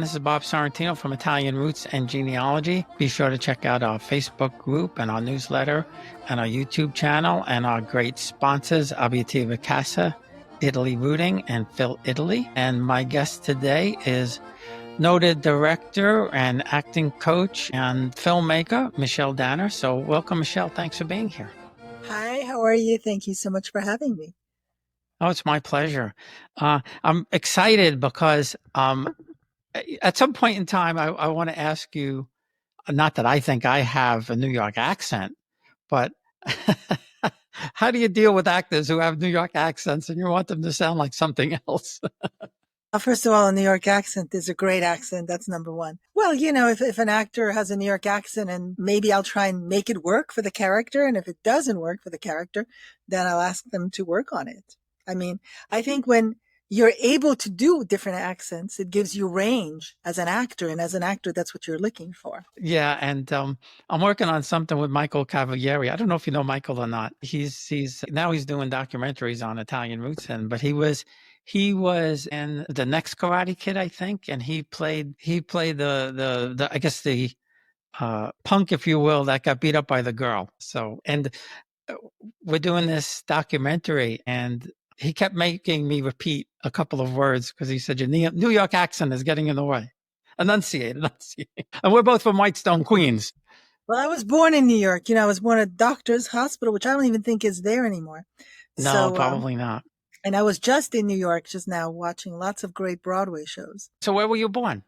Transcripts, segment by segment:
This is Bob Sorrentino from Italian Roots and Genealogy. Be sure to check out our Facebook group and our newsletter and our YouTube channel and our great sponsors, Abitativa Casa, Italy Rooting, and Phil Italy. And my guest today is noted director and acting coach and filmmaker, Michelle Danner. So welcome, Michelle. Thanks for being here. Hi, how are you? Thank you so much for having me. Oh, it's my pleasure. I'm excited because at some point in time, I want to ask you, not that I think I have a New York accent, but how do you deal with actors who have New York accents and you want them to sound like something else? First of all, a New York accent is a great accent. That's number one. Well, if an actor has a New York accent and maybe I'll try and make it work for the character. And if it doesn't work for the character, then I'll ask them to work on it. I think when you're able to do different accents, it gives you range as an actor. And as an actor, that's what you're looking for. Yeah. And I'm working on something with Michael Cavalieri. I don't know if you know Michael or not. He's now he's doing documentaries on Italian roots, but he was in The Next Karate Kid, I think, and he played the I guess the punk, if you will, that got beat up by the girl. So, and we're doing this documentary, and he kept making me repeat a couple of words because he said, your New York accent is getting in the way. Enunciate. And we're both from Whitestone, Queens. Well, I was born in New York. I was born at Doctor's Hospital, which I don't even think is there anymore. No, probably not. And I was just in New York just now watching lots of great Broadway shows. So where were you born?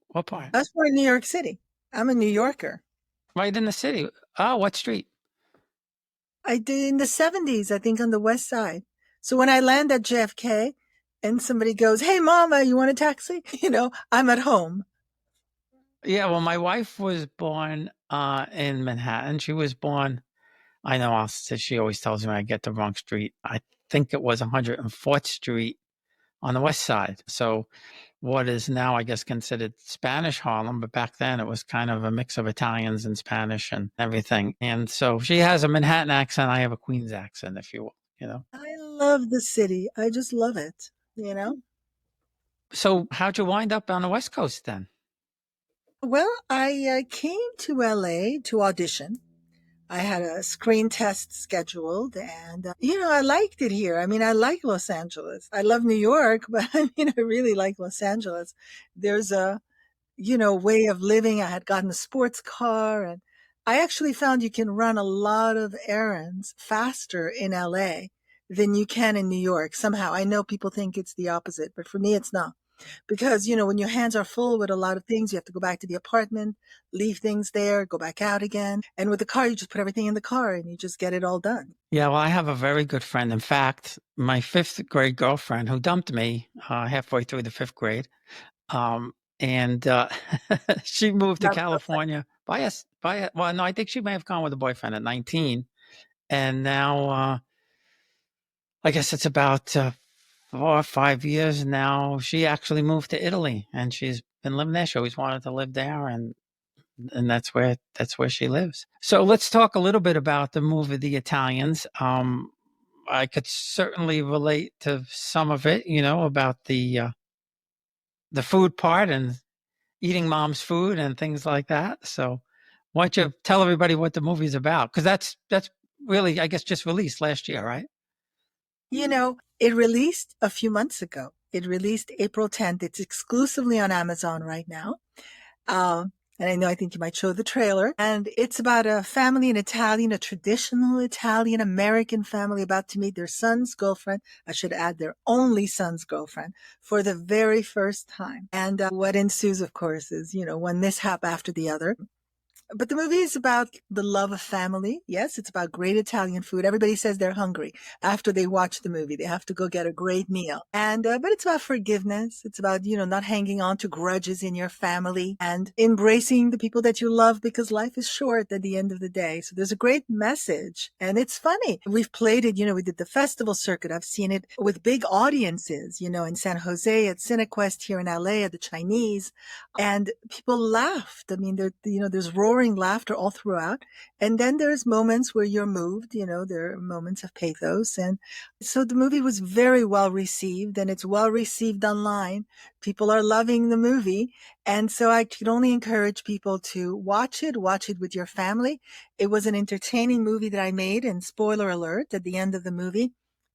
What part? I was born in New York City. I'm a New Yorker. Right in the city. Oh, what street? I did in the 70s, I think, on the West Side. So when I land at JFK and somebody goes, hey, Mama, you want a taxi? I'm at home. Yeah, well, my wife was born in Manhattan. She was born, I know, she always tells me I get the wrong street. I think it was 104th Street on the West Side. So what is now, I guess, considered Spanish Harlem, but back then it was kind of a mix of Italians and Spanish and everything. And so she has a Manhattan accent. I have a Queens accent, if you will, I love the city. I just love it, So how'd you wind up on the West Coast then? Well, I came to LA to audition. I had a screen test scheduled and, I liked it here. I like Los Angeles. I love New York, but I really like Los Angeles. There's a, way of living. I had gotten a sports car and I actually found you can run a lot of errands faster in LA than you can in New York. Somehow I know people think it's the opposite, but for me, it's not. Because, when your hands are full with a lot of things, you have to go back to the apartment, leave things there, go back out again. And with the car, you just put everything in the car and you just get it all done. Yeah, well, I have a very good friend. In fact, my fifth grade girlfriend who dumped me halfway through the fifth grade. And she moved to California well, no, I think she may have gone with a boyfriend at 19. And now, I guess it's about 4 or 5 years now. She actually moved to Italy and she's been living there. She always wanted to live there, and that's where she lives. So let's talk a little bit about the movie The Italians. I could certainly relate to some of it, about the food part and eating mom's food and things like that. So why don't you tell everybody what the movie's about? Because that's really, I guess, just released last year, right? It released a few months ago. It released April 10th. It's exclusively on Amazon right now. And I think you might show the trailer. And it's about a family in Italian, a traditional Italian-American family about to meet their son's girlfriend. I should add their only son's girlfriend for the very first time. And what ensues, of course, is, one mishap after the other. But the movie is about the love of family. Yes, it's about great Italian food. Everybody says they're hungry after they watch the movie. They have to go get a great meal. And, but it's about forgiveness. It's about, not hanging on to grudges in your family and embracing the people that you love because life is short at the end of the day. So there's a great message and it's funny. We've played it, we did the festival circuit. I've seen it with big audiences, in San Jose at CineQuest, here in LA at the Chinese, and people laughed. There's roaring roaring laughter all throughout. And then there's moments where you're moved, there are moments of pathos. And so the movie was very well received, and it's well received online. People are loving the movie. And so I could only encourage people to watch it with your family. It was an entertaining movie that I made, and spoiler alert, at the end of the movie,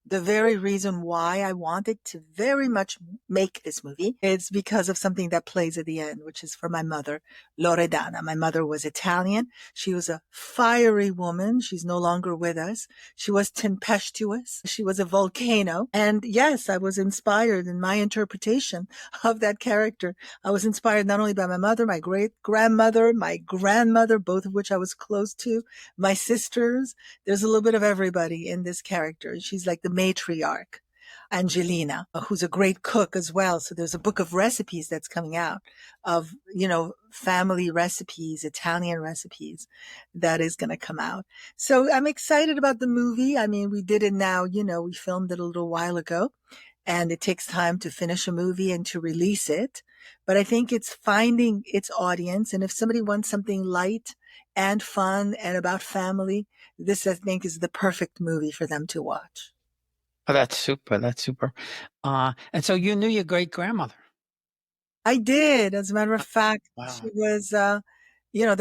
the very reason why I wanted to very much make this movie is because of something that plays at the end, which is for my mother, Loredana. My mother was Italian. She was a fiery woman. She's no longer with us. She was tempestuous. She was a volcano. And yes, I was inspired in my interpretation of that character. I was inspired not only by my mother, my great grandmother, my grandmother, both of which I was close to, my sisters. There's a little bit of everybody in this character. She's like the matriarch, Angelina, who's a great cook as well. So there's a book of recipes that's coming out of, family recipes, Italian recipes that is going to come out. So I'm excited about the movie. I mean, we did it now, we filmed it a little while ago, and it takes time to finish a movie and to release it. But I think it's finding its audience. And if somebody wants something light and fun and about family, this, I think, is the perfect movie for them to watch. Oh, that's super. That's super. And so you knew your great grandmother? I did. As a matter of fact, Wow. she was, there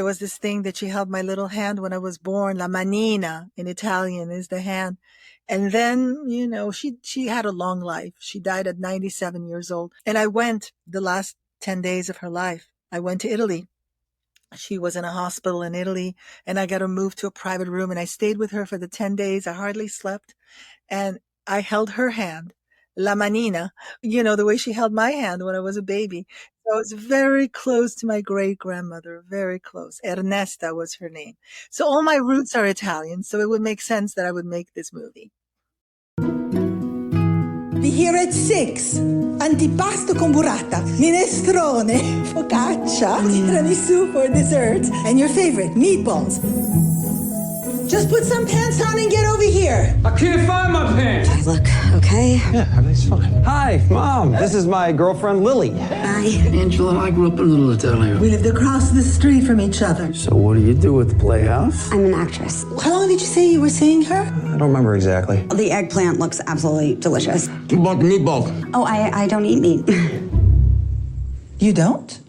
was this thing that she held my little hand when I was born. La manina in Italian is the hand. And then, she had a long life. She died at 97 years old. And I went the last 10 days of her life. I went to Italy. She was in a hospital in Italy, and I got her moved to a private room, and I stayed with her for the 10 days. I hardly slept. And I held her hand, la manina, the way she held my hand when I was a baby. So it's very close to my great grandmother, very close. Ernesta was her name. So all my roots are Italian. So it would make sense that I would make this movie. Be here at 6. Antipasto con burrata, minestrone, focaccia, tiramisu for dessert, and your favorite, meatballs. Just put some pants on and get over here. I can't find my pants. I look okay? Yeah, everything's fine. Hi, Mom. This is my girlfriend, Lily. Hi. Angela and I grew up in Little Italy. We lived across the street from each other. So what do you do at the Playhouse? I'm an actress. How long did you say you were seeing her? I don't remember exactly. The eggplant looks absolutely delicious. What about the meatball? Oh, I don't eat meat. You don't?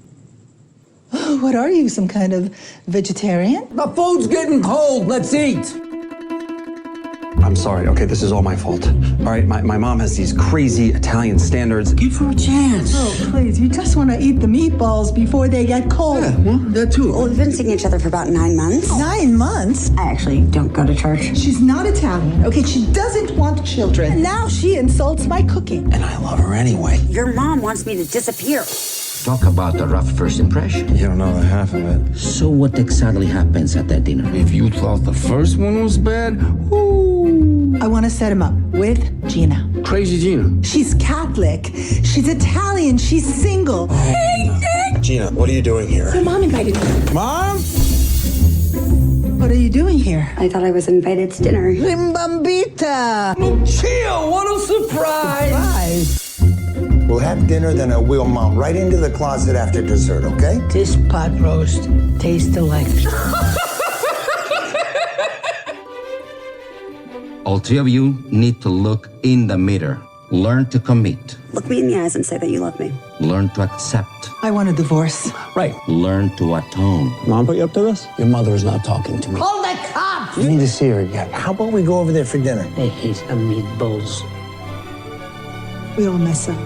Oh, what are you, some kind of vegetarian? The food's getting cold. Let's eat. I'm sorry. Okay, this is all my fault. All right, my mom has these crazy Italian standards. Give her a chance. Oh, please, you just want to eat the meatballs before they get cold. Yeah, well, that too. Well, we've been seeing each other for about 9 months. 9 months? I actually don't go to church. She's not Italian, okay? She doesn't want children. And now she insults my cooking. And I love her anyway. Your mom wants me to disappear. Talk about the rough first impression. You don't know the half of it. So what exactly happens at that dinner? If you thought the first one was bad, whoo. I want to set him up with Gina. Crazy Gina. She's Catholic. She's Italian. She's single. Gina, what are you doing here? Your mom invited me. Mom? What are you doing here? I thought I was invited to dinner. Rimbambita. Chill, what a surprise. We'll have dinner, then I will mom right into the closet after dessert, okay? This pot roast tastes delightful. All three of you need to look in the mirror. Learn to commit. Look me in the eyes and say that you love me. Learn to accept. I want a divorce. Right. Learn to atone. Mom put you up to this? Your mother is not talking to me. Call the cops! You need to see her again. How about we go over there for dinner? I hate meatballs. We'll mess up.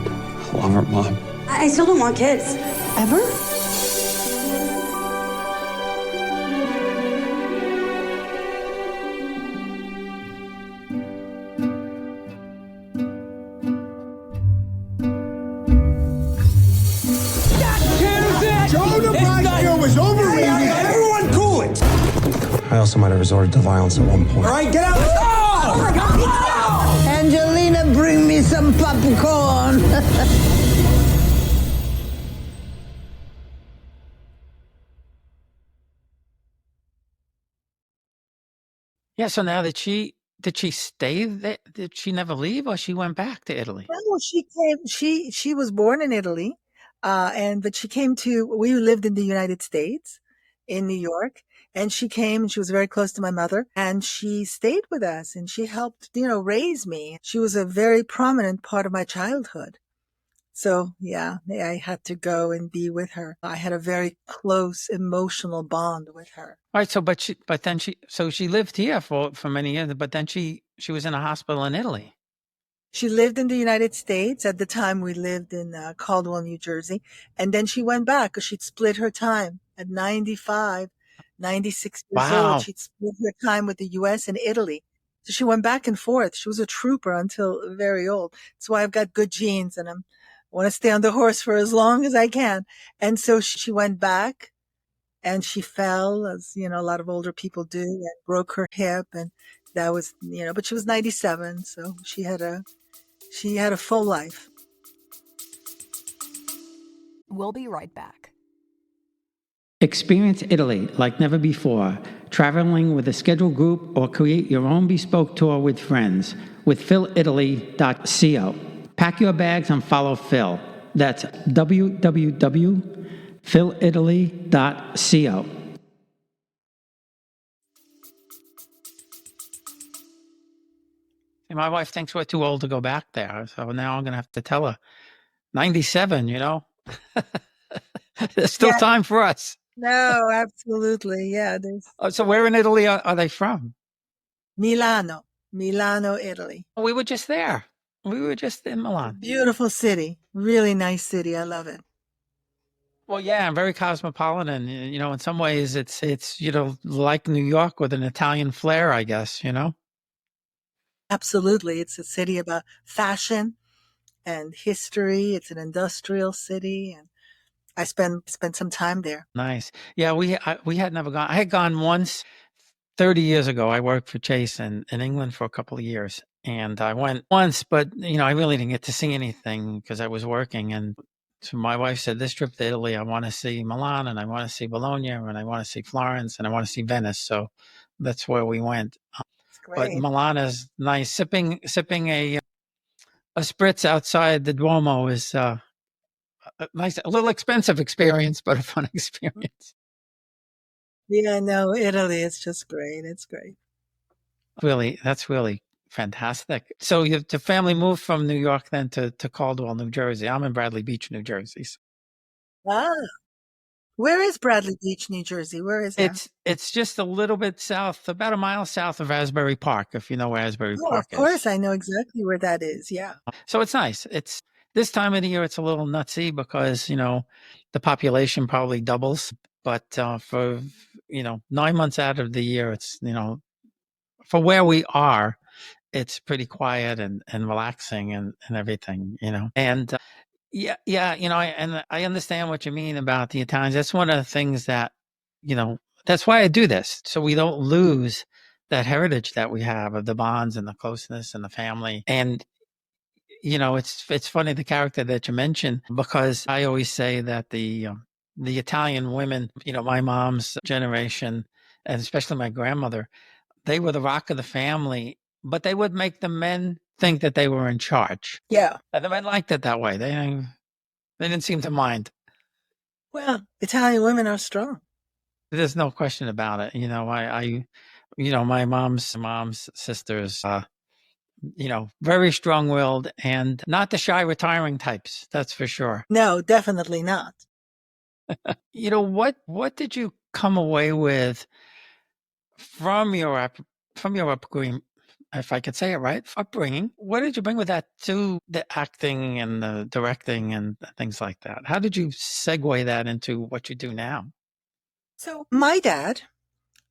Love her, Mom. I still don't want kids. Ever? Everyone cool it! I also might have resorted to violence at one point. All right, get out! Oh my God! Angelina, bring me some popcorn. Yeah. So now did she stay there? Did she never leave, or she went back to Italy? No, she came. She was born in Italy, but she came to. We lived in the United States, in New York. And she came and she was very close to my mother and she stayed with us and she helped, raise me. She was a very prominent part of my childhood. So yeah, I had to go and be with her. I had a very close emotional bond with her. All right. So she lived here for many years, but then she was in a hospital in Italy. She lived in the United States. At the time, we lived in Caldwell, New Jersey. And then she went back because she'd split her time at 95, 96 years old. Wow. She'd split her time with the U.S. and Italy. So she went back and forth. She was a trooper until very old. That's why I've got good genes and I want to stay on the horse for as long as I can. And so she went back and she fell, as, a lot of older people do, and broke her hip. And that was, but she was 97. So she had a full life. We'll be right back. Experience Italy like never before, traveling with a scheduled group or create your own bespoke tour with friends with philitaly.co. Pack your bags and follow Phil. That's www.philitaly.co. My wife thinks we're too old to go back there, so now I'm going to have to tell her. 97, There's still time for us. No, absolutely. Yeah. So where in Italy are they from? Milano, Italy. We were just there. We were just in Milan. Beautiful city. Really nice city. I love it. Well, yeah, very cosmopolitan. In some ways it's like New York with an Italian flair, I guess, Absolutely. It's a city about fashion and history. It's an industrial city, and I spent some time there. Nice. Yeah, we had never gone. I had gone once 30 years ago. I worked for Chase in England for a couple of years, and I went once, but I really didn't get to see anything because I was working. And so my wife said, "This trip to Italy, I want to see Milan, and I want to see Bologna, and I want to see Florence, and I want to see Venice." So that's where we went. But Milan is nice. Sipping a spritz outside the Duomo is a nice, a little expensive experience, but a fun experience. Yeah, no, Italy is just great. It's great. That's really fantastic. So the family moved from New York then to Caldwell, New Jersey. I'm in Bradley Beach, New Jersey. Ah, where is Bradley Beach, New Jersey? Where is that? It's just a little bit south, about a mile south of Asbury Park, if you know where Asbury Park is. Of course, I know exactly where that is. Yeah. So it's nice. It's this time of the year, it's a little nutsy because, the population probably doubles. But for, 9 months out of the year, it's, for where we are, it's pretty quiet and relaxing and everything, And yeah, I understand what you mean about the Italians. That's one of the things that, that's why I do this. So we don't lose that heritage that we have of the bonds and the closeness and the family. And, it's funny, the character that you mentioned, because I always say that the Italian women, my mom's generation, and especially my grandmother, they were the rock of the family, but they would make the men think that they were in charge. Yeah. And the men liked it that way. They didn't seem to mind. Well, Italian women are strong. There's no question about it. My mom's sisters, very strong-willed and not the shy retiring types. That's for sure. No, definitely not. What did you come away with from your upbringing, if I could say it right, upbringing? What did you bring with that to the acting and the directing and things like that? How did you segue that into what you do now? So my dad,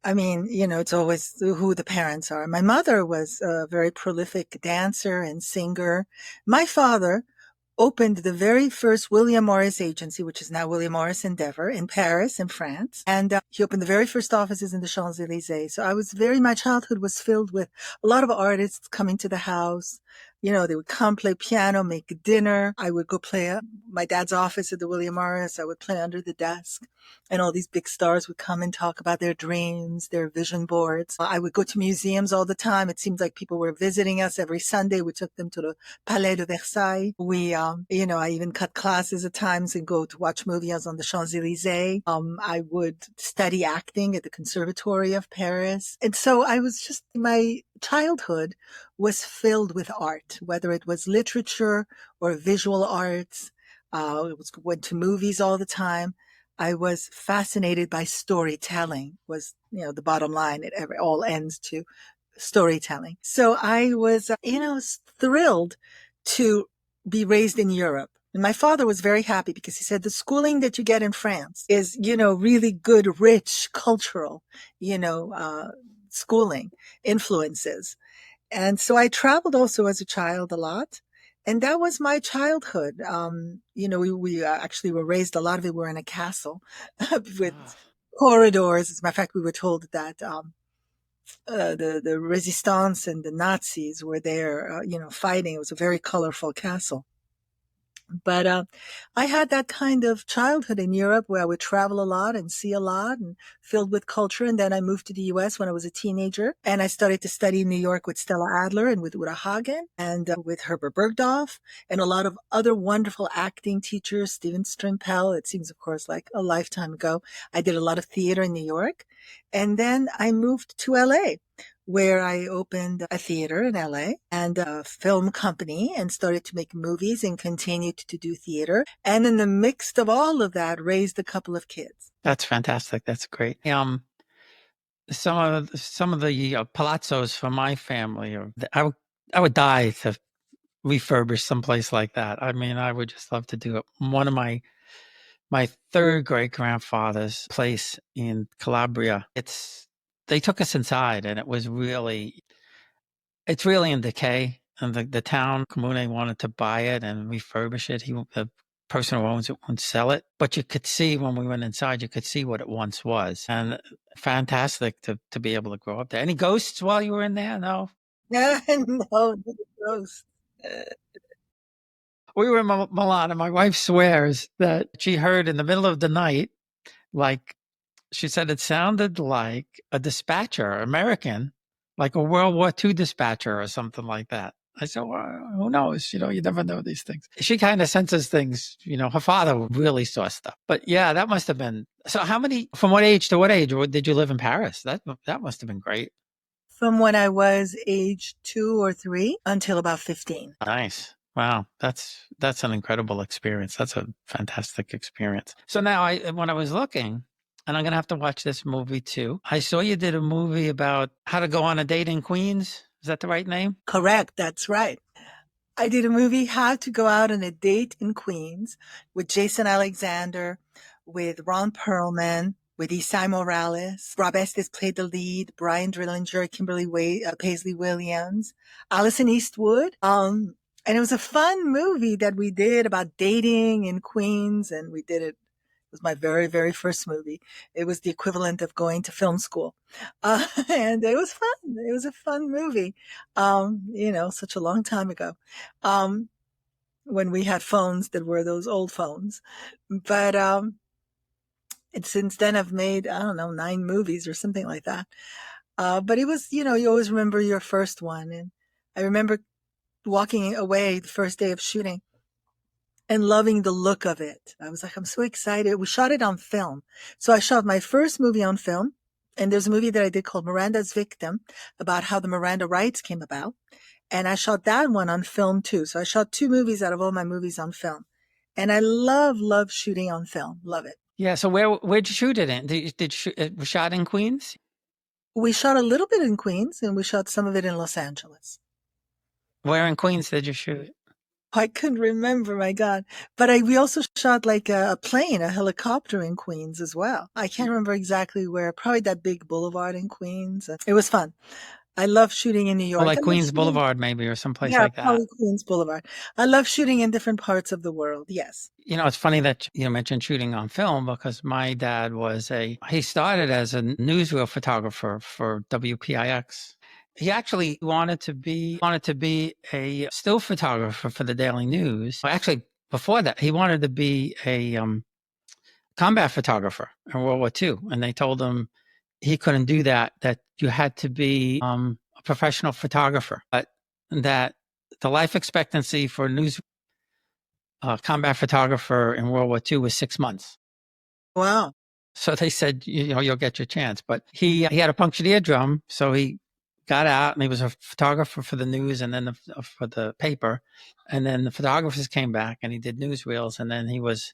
it's always who the parents are. My mother was a very prolific dancer and singer. My father opened the very first William Morris agency, which is now William Morris Endeavor, in Paris, in France. And he opened the very first offices in the Champs-Élysées. So my childhood was filled with a lot of artists coming to the house, They would come play piano, make dinner. I would go play at my dad's office at the William Morris. I would play under the desk. And all these big stars would come and talk about their dreams, their vision boards. I would go to museums all the time. It seemed like people were visiting us every Sunday. We took them to the Palais de Versailles. I even cut classes at times and go to watch movies on the Champs-Élysées. I would study acting at the Conservatory of Paris. And so my childhood was filled with art, whether it was literature or visual arts. Went to movies all the time. I was fascinated by storytelling was, the bottom line. It all ends to storytelling. So I was, thrilled to be raised in Europe. And my father was very happy because he said the schooling that you get in France is, really good, rich, cultural, schooling influences. And so I traveled also as a child a lot. And that was my childhood. We actually were raised, a lot of it were in a castle with corridors. As a matter of fact, we were told that the resistance and the Nazis were there, fighting. It was a very colorful castle. But I had that kind of childhood in Europe where I would travel a lot and see a lot and filled with culture. And then I moved to the US when I was a teenager, and I started to study in New York with Stella Adler and with Uta Hagen and with Herbert Bergdorf and a lot of other wonderful acting teachers, Steven Strimpell. It seems, of course, like a lifetime ago. I did a lot of theater in New York. And then I moved to LA, where I opened a theater in LA and a film company and started to make movies and continued to do theater. And in the mix of all of that, raised a couple of kids. That's fantastic. That's great. Some of the palazzos for my family, I would die to refurbish someplace like that. I mean, I would just love to do it. One of my third great grandfather's place in Calabria, they took us inside, and it's really in decay. And the town Comune wanted to buy it and refurbish it. The person who owns it won't sell it, but you could see when we went inside, you could see what it once was, and fantastic to be able to grow up there. Any ghosts while you were in there? No, No, no ghosts. We were in Milan, and my wife swears that she heard in the middle of the night, like she said, it sounded like a dispatcher, American, like a World War II dispatcher or something like that. I said, well, who knows? You never know these things. She kind of senses things. Her father really saw stuff. But yeah, that must have been. So from what age to what age did you live in Paris? That must have been great. From when I was age 2 or 3 until about 15. Nice. Wow. That's an incredible experience. That's a fantastic experience. So now when I was looking, and I'm going to have to watch this movie too. I saw you did a movie about how to go on a date in Queens. Is that the right name? Correct. That's right. I did a movie, How to Go Out on a Date in Queens, with Jason Alexander, with Ron Perlman, with Isai Morales. Rob Estes played the lead, Brian Drillinger, Kimberly Paisley Williams, Allison Eastwood. And it was a fun movie that we did about dating in Queens, and we did it. It was my very, very first movie. It was the equivalent of going to film school. And it was fun. It was a fun movie. Such a long time ago. When we had phones that were those old phones. But, since then I've made, 9 movies or something like that. But it was, you always remember your first one. And I remember walking away the first day of shooting and loving the look of it. I was like, I'm so excited. We shot it on film. So I shot my first movie on film. And there's a movie that I did called Miranda's Victim, about how the Miranda rights came about. And I shot that one on film too. So I shot 2 movies out of all my movies on film. And I love shooting on film. Love it. Yeah. So where'd you shoot it in? It was shot in Queens? We shot a little bit in Queens, and we shot some of it in Los Angeles. Where in Queens did you shoot? I couldn't remember, my God. But we also shot like a plane, a helicopter in Queens as well. I can't remember exactly where, probably that big boulevard in Queens. It was fun. I love shooting in New York. Or like Queens Boulevard maybe, or someplace like that. Yeah, probably Queens Boulevard. I love shooting in different parts of the world, yes. It's funny that you mentioned shooting on film, because my dad he started as a newsreel photographer for WPIX. He actually wanted to be a still photographer for the Daily News. Well, actually, before that, he wanted to be a combat photographer in World War II, and they told him he couldn't do that. That you had to be a professional photographer, but that the life expectancy for a news combat photographer in World War II was 6 months. Wow. So they said, you'll get your chance. But he had a punctured eardrum, so he got out and he was a photographer for the news and then for the paper. And then the photographers came back and he did newsreels. And then he was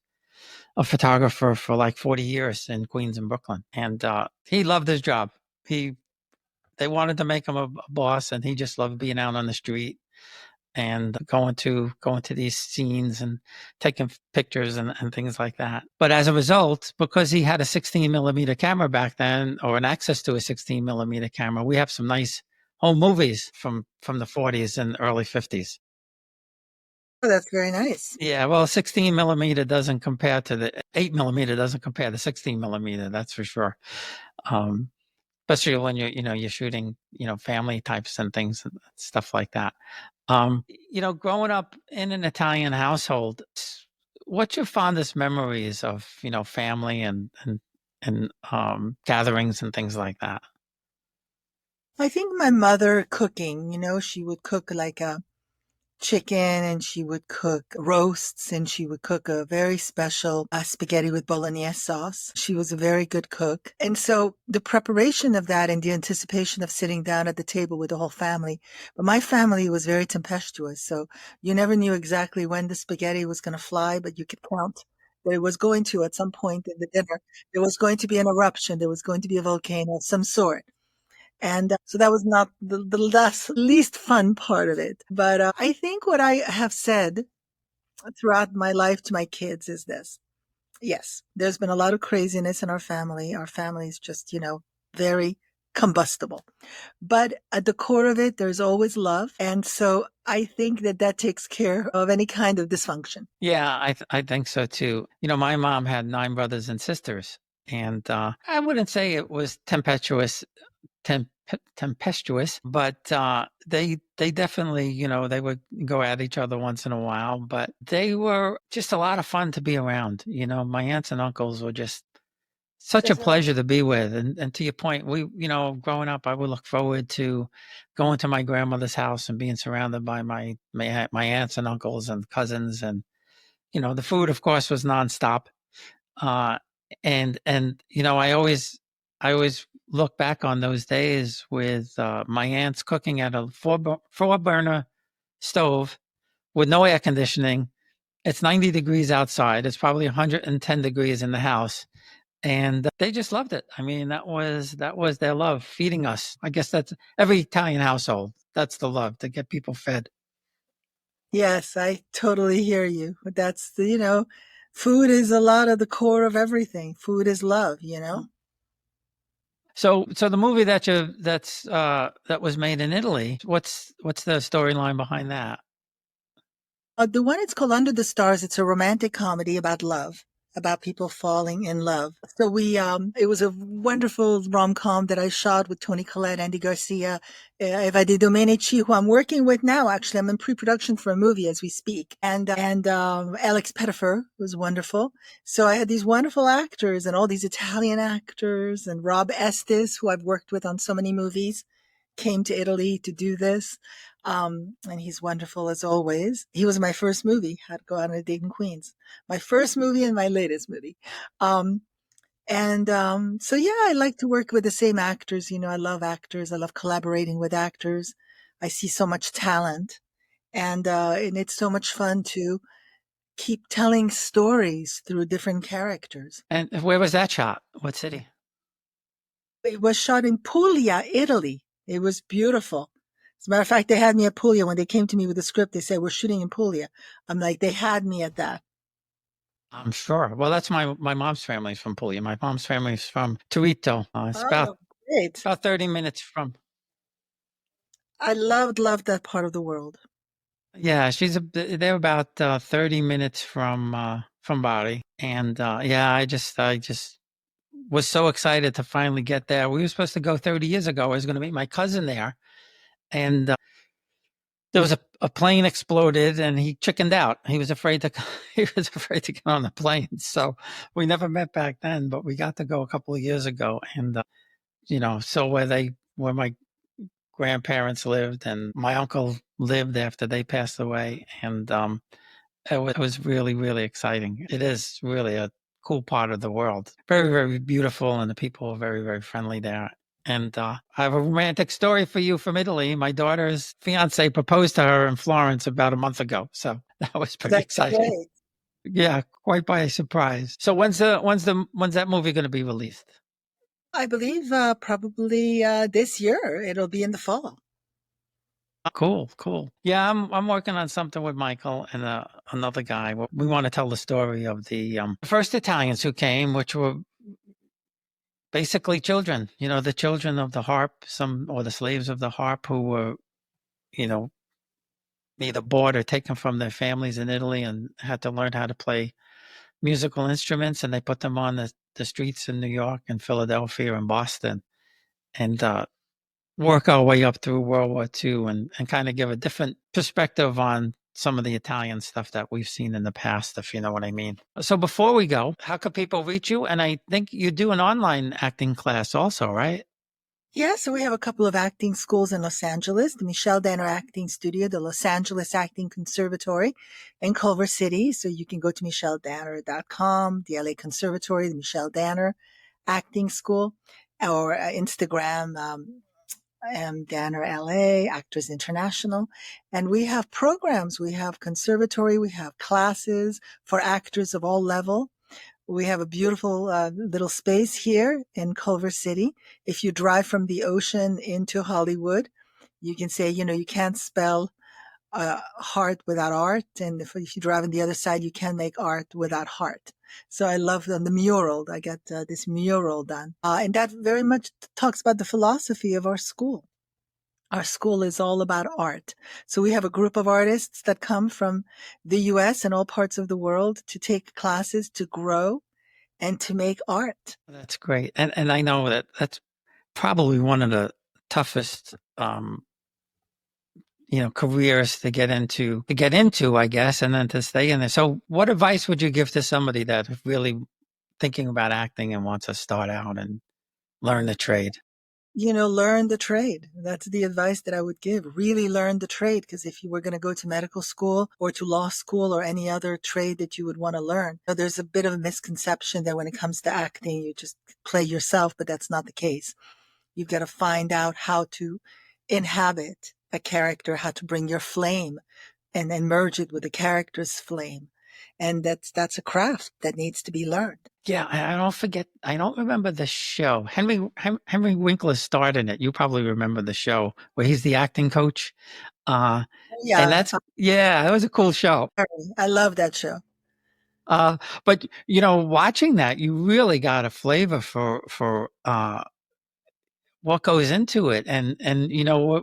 a photographer for like 40 years in Queens and Brooklyn. And he loved his job. They wanted to make him a boss, and he just loved being out on the street and going to these scenes and taking pictures and things like that. But as a result, because he had a 16 millimeter camera back then, or an access to a 16 millimeter camera, we have some nice home movies from the 40s and early 50s. Oh, that's very nice. Yeah, well, 16 millimeter doesn't compare to the 8 millimeter doesn't compare to 16 millimeter. That's for sure. Especially when you're shooting, family types and things and stuff like that. Growing up in an Italian household, what's your fondest memories of, family and gatherings and things like that? I think my mother cooking, she would cook like a chicken, and she would cook roasts, and she would cook a very special spaghetti with bolognese sauce. She was a very good cook. And so the preparation of that and the anticipation of sitting down at the table with the whole family. But my family was very tempestuous. So you never knew exactly when the spaghetti was going to fly, but you could count that it was going to, at some point in the dinner, there was going to be an eruption. There was going to be a volcano of some sort. And so that was not the least fun part of it. But I think what I have said throughout my life to my kids is this. Yes, there's been a lot of craziness in our family. Our family is just, very combustible. But at the core of it, there's always love. And so I think that takes care of any kind of dysfunction. Yeah, I think so too. My mom had 9 brothers and sisters, and I wouldn't say it was tempestuous, but they definitely, they would go at each other once in a while, but they were just a lot of fun to be around. My aunts and uncles were just such a pleasure to be with. And to your point, we, growing up, I would look forward to going to my grandmother's house and being surrounded by my aunts and uncles and cousins. And, the food, of course, was nonstop. And I always look back on those days with my aunts cooking at a four burner stove with no air conditioning. It's 90 degrees outside. It's probably 110 degrees in the house. And they just loved it. I mean, that was their love, feeding us. I guess that's every Italian household. That's the love, to get people fed. Yes, I totally hear you. But that's food is a lot of the core of everything. Food is love, So the movie that was made in Italy, what's the storyline behind that? The one, it's called Under the Stars. It's a romantic comedy about love, about people falling in love. So it was a wonderful rom-com that I shot with Toni Collette, Andy Garcia, Eva De Domenici, who I'm working with now. Actually, I'm in pre-production for a movie as we speak. And Alex Pettifer was wonderful. So I had these wonderful actors and all these Italian actors, and Rob Estes, who I've worked with on so many movies, came to Italy to do this. And he's wonderful as always. He was my first movie, How to Go Out on a Date in Queens. My first movie and my latest movie. So yeah, I like to work with the same actors. I love actors. I love collaborating with actors. I see so much talent, and it's so much fun to keep telling stories through different characters. And where was that shot? What city? It was shot in Puglia, Italy. It was beautiful. As a matter of fact, they had me at Puglia. When they came to me with the script, they said, we're shooting in Puglia. I'm like, they had me at that. I'm sure. Well, that's my mom's family's from Puglia. My mom's family's from Torito. It's about 30 minutes from. I loved that part of the world. Yeah, they're about 30 minutes from Bari. And yeah, I just was so excited to finally get there. We were supposed to go 30 years ago. I was going to meet my cousin there. and there was a plane exploded, and he chickened out. He was afraid to get on the plane. So we never met back then, but we got to go a couple of years ago, and so where my grandparents lived and my uncle lived after they passed away, and it was really, really exciting. It is really a cool part of the world. Very, very beautiful, and the people are very, very friendly there. And I have a romantic story for you from Italy. My daughter's fiance proposed to her in Florence about a month ago, so that was pretty exciting. Great. Yeah, quite by surprise. So when's that movie going to be released? I believe probably this year. It'll be in the fall. Cool. Yeah, I'm working on something with Michael and another guy. We want to tell the story of the first Italians who came, which were basically children. The children of the harp, or the slaves of the harp, who were, either bought or taken from their families in Italy and had to learn how to play musical instruments, and they put them on the streets in New York and Philadelphia and Boston, and work our way up through World War II and kind of give a different perspective on some of the Italian stuff that we've seen in the past, if you know what I mean. So before we go, how can people reach you? And I think you do an online acting class also, right? Yeah, so we have a couple of acting schools in Los Angeles, the Michelle Danner Acting Studio, the Los Angeles Acting Conservatory in Culver City. So you can go to michelledanner.com, the LA Conservatory, the Michelle Danner Acting School, or Instagram, Danner LA, Actors International. And we have programs. We have conservatory. We have classes for actors of all level. We have a beautiful little space here in Culver City. If you drive from the ocean into Hollywood, you can say, you can't spell heart without art. And if you drive on the other side, you can make art without heart. So I love the mural. I got this mural done. And that very much talks about the philosophy of our school. Our school is all about art. So we have a group of artists that come from the U.S. and all parts of the world to take classes to grow and to make art. That's great. And I know that's probably one of the toughest careers to get into, I guess, and then to stay in there. So what advice would you give to somebody that is really thinking about acting and wants to start out and learn the trade? Learn the trade. That's the advice that I would give. Really learn the trade, because if you were going to go to medical school or to law school or any other trade that you would want to learn, there's a bit of a misconception that when it comes to acting, you just play yourself, but that's not the case. You've got to find out how to inhabit a character, how to bring your flame and then merge it with the character's flame. And that's a craft that needs to be learned. Yeah, I don't remember the show. Henry Winkler starred in it. You probably remember the show where he's the acting coach. Yeah. And that was a cool show. I love that show. But watching that, you really got a flavor for what goes into it. And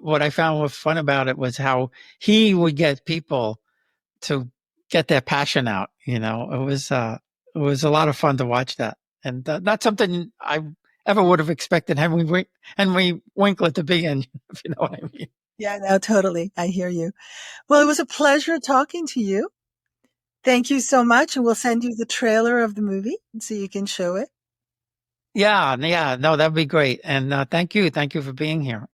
what I found was fun about it was how he would get people to get their passion out. It was a lot of fun to watch that. And not something I ever would have expected Henry Winkler to be in, if you know what I mean. Yeah, no, totally. I hear you. Well, it was a pleasure talking to you. Thank you so much. And we'll send you the trailer of the movie so you can show it. Yeah. No, that'd be great. And thank you. Thank you for being here.